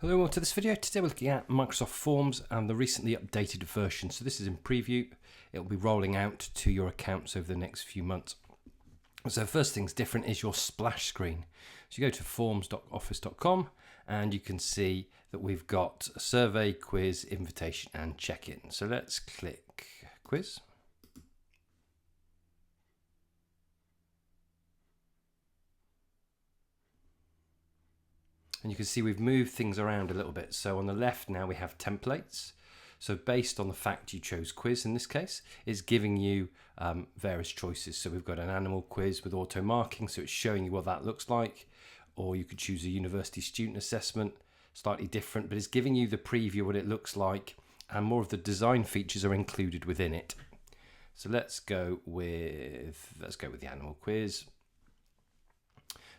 Hello and welcome to this video. Today we're looking at Microsoft Forms and the recently updated version. So this is in preview. It will be rolling out to your accounts over the next few months. So first thing's different is your splash screen. So you go to forms.office.com and you can see that we've got a survey, quiz, invitation and check-in. So let's click quiz. And you can see we've moved things around a little bit. So on the left now we have templates. So based on the fact you chose quiz in this case, it's giving you various choices. So we've got an animal quiz with auto marking, so it's showing you what that looks like. Or you could choose a university student assessment, slightly different, but it's giving you the preview what it looks like, and more of the design features are included within it. So let's go with the animal quiz.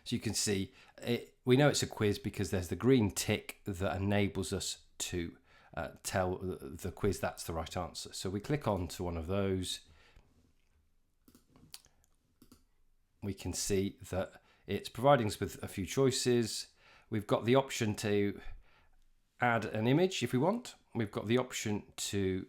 So you can see we know it's a quiz because there's the green tick that enables us to tell the quiz that's the right answer. So we click on to one of those. We can see that it's providing us with a few choices. We've got the option to add an image if we want. We've got the option to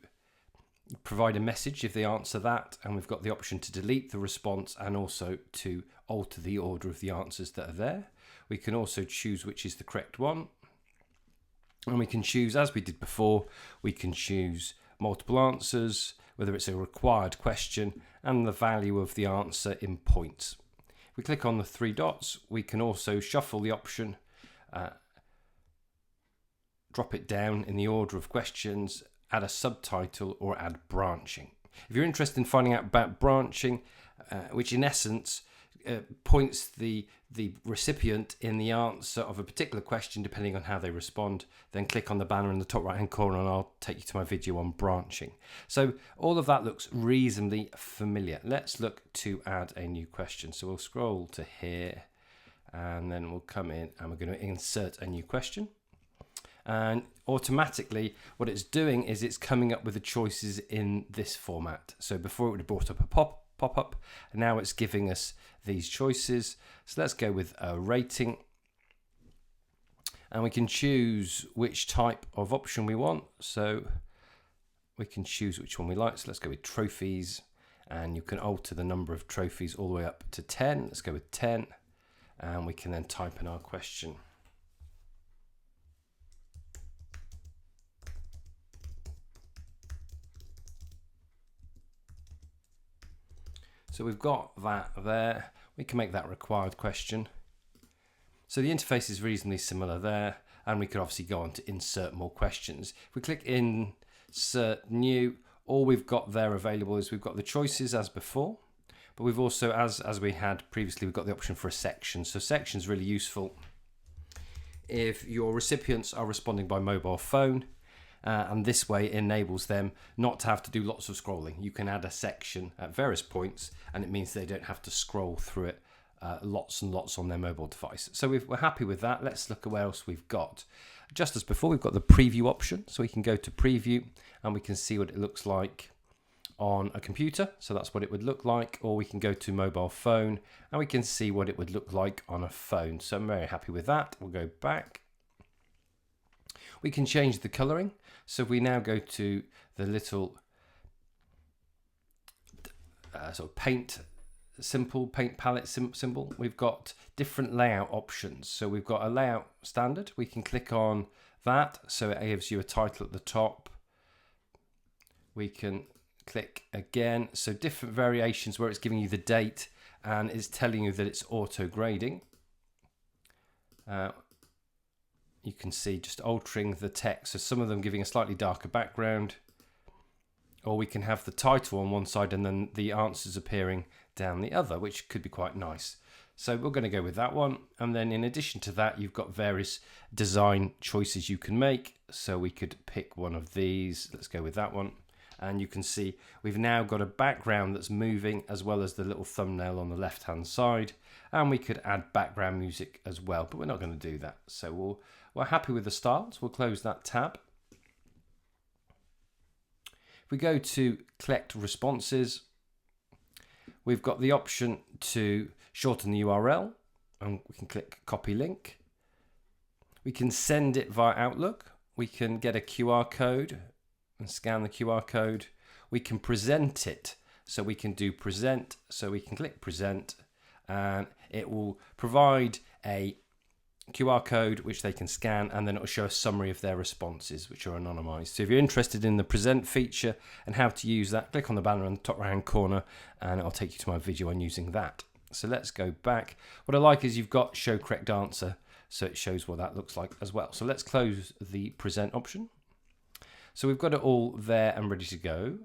provide a message if they answer that, and we've got the option to delete the response and also to alter the order of the answers that are there. We can also choose which is the correct one, and we can choose, as we did before, we can choose multiple answers, whether it's a required question, and the value of the answer in points. If we click on the three dots, we can also shuffle the option, drop it down in the order of questions, add a subtitle or add branching. If you're interested in finding out about branching, which in essence points the recipient in the answer of a particular question depending on how they respond, then click on the banner in the top right hand corner and I'll take you to my video on branching. So all of that looks reasonably familiar. Let's look to add a new question. So we'll scroll to here and then we'll come in and we're going to insert a new question. And automatically what it's doing is it's coming up with the choices in this format. So before it would have brought up a pop-up, and now it's giving us these choices. So let's go with a rating, and we can choose which type of option we want. So we can choose which one we like. So let's go with trophies, and you can alter the number of trophies all the way up to 10. Let's go with 10, and we can then type in our question. So we've got that there. We can make that required question. So the interface is reasonably similar there, and we can obviously go on to insert more questions. If we click insert new, all we've got there available is we've got the choices as before, but we've also, as we had previously, we've got the option for a section. So section is really useful if your recipients are responding by mobile phone. And this way it enables them not to have to do lots of scrolling. You can add a section at various points and it means they don't have to scroll through it lots and lots on their mobile device. So we're happy with that. Let's look at where else we've got. Just as before, we've got the preview option. So we can go to preview and we can see what it looks like on a computer. So that's what it would look like. Or we can go to mobile phone and we can see what it would look like on a phone. So I'm very happy with that. We'll go back. We can change the colouring. So if we now go to the little sort of paint palette symbol, we've got different layout options. So we've got a layout standard. We can click on that. So it gives you a title at the top. We can click again. So different variations where it's giving you the date and it's telling you that it's auto grading. You can see just altering the text. So some of them giving a slightly darker background, or we can have the title on one side and then the answers appearing down the other, which could be quite nice. So we're going to go with that one. And then in addition to that, you've got various design choices you can make. So we could pick one of these. Let's go with that one. And you can see we've now got a background that's moving as well as the little thumbnail on the left hand side. And we could add background music as well, but we're not going to do that. So we're happy with the styles. We'll close that tab. If we go to collect responses, we've got the option to shorten the URL and we can click copy link. We can send it via Outlook. We can get a QR code and scan the QR code. We can present it. So we can do present. So we can click present and it will provide a QR code which they can scan, and then it will show a summary of their responses which are anonymized. So if you're interested in the present feature and how to use that, click on the banner in the top right hand corner and it'll take you to my video on using that. So let's go back. What I like is you've got show correct answer, so it shows what that looks like as well. So let's close the present option. So we've got it all there and ready to go.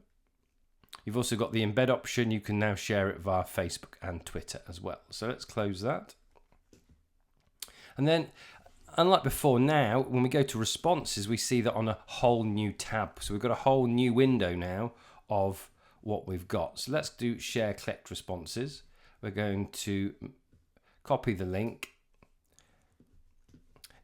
You've also got the embed option. You can now share it via Facebook and Twitter as well. So let's close that. And then, unlike before, now when we go to responses, we see that on a whole new tab. So we've got a whole new window now of what we've got. So let's do share collect responses. We're going to copy the link.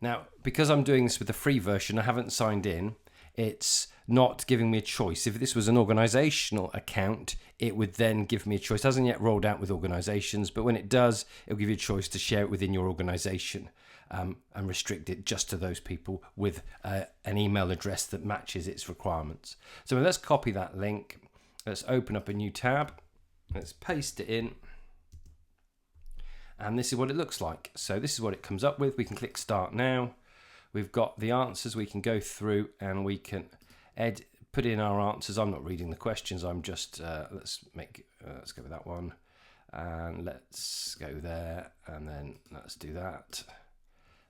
Now, because I'm doing this with the free version, I haven't signed in. It's not giving me a choice. If this was an organizational account, it would then give me a choice. It hasn't yet rolled out with organizations, but when it does, it'll give you a choice to share it within your organization and restrict it just to those people with an email address that matches its requirements. So let's copy that link. Let's open up a new tab. Let's paste it in. And this is what it looks like. So this is what it comes up with. We can click start now. We've got the answers. We can go through and we can put in our answers. I'm not reading the questions. I'm just, let's go with that one. And let's go there. And then let's do that.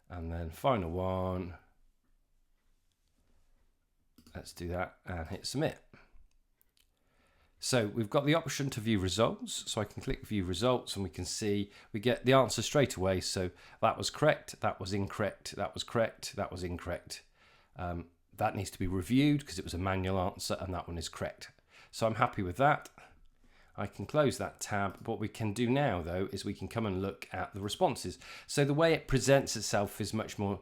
And then final one. Let's do that and hit submit. So we've got the option to view results. So I can click view results and we can see we get the answer straight away. So that was correct, that was incorrect, that was correct, that was incorrect. That needs to be reviewed because it was a manual answer, and that one is correct. So I'm happy with that. I can close that tab. What we can do now though is we can come and look at the responses. So the way it presents itself is much more,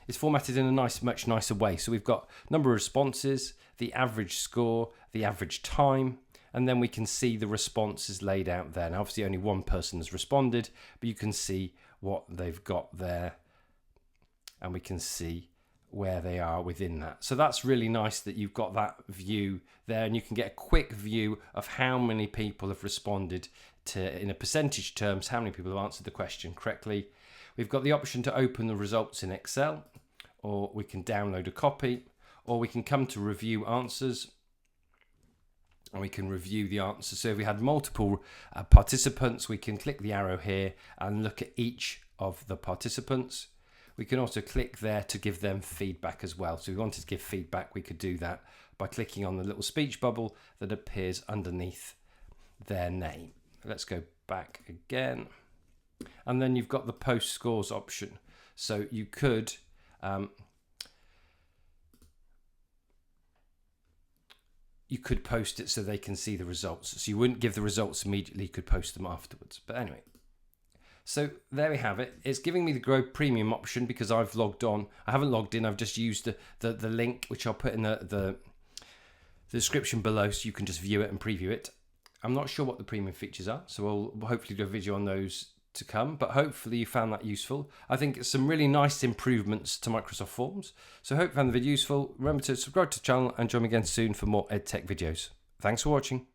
it's formatted in a much nicer way. So we've got number of responses, the average score, the average time, and then we can see the responses laid out there. Now obviously only one person has responded, but you can see what they've got there and we can see where they are within that. So that's really nice that you've got that view there, and you can get a quick view of how many people have responded to, in a percentage terms, how many people have answered the question correctly. We've got the option to open the results in Excel, or we can download a copy, or we can come to review answers and we can review the answers. So if we had multiple participants, we can click the arrow here and look at each of the participants. We can also click there to give them feedback as well. So if we wanted to give feedback, we could do that by clicking on the little speech bubble that appears underneath their name. Let's go back again. And then you've got the post scores option. So you could post it so they can see the results. So you wouldn't give the results immediately, you could post them afterwards. But anyway, so there we have it. It's giving me the Grow Premium option because I've logged on. I haven't logged in, I've just used the link, which I'll put in the description below so you can just view it and preview it. I'm not sure what the premium features are, so we'll hopefully do a video on those to come, but hopefully you found that useful. I think it's some really nice improvements to Microsoft Forms. So I hope you found the video useful. Remember to subscribe to the channel and join me again soon for more EdTech videos. Thanks for watching.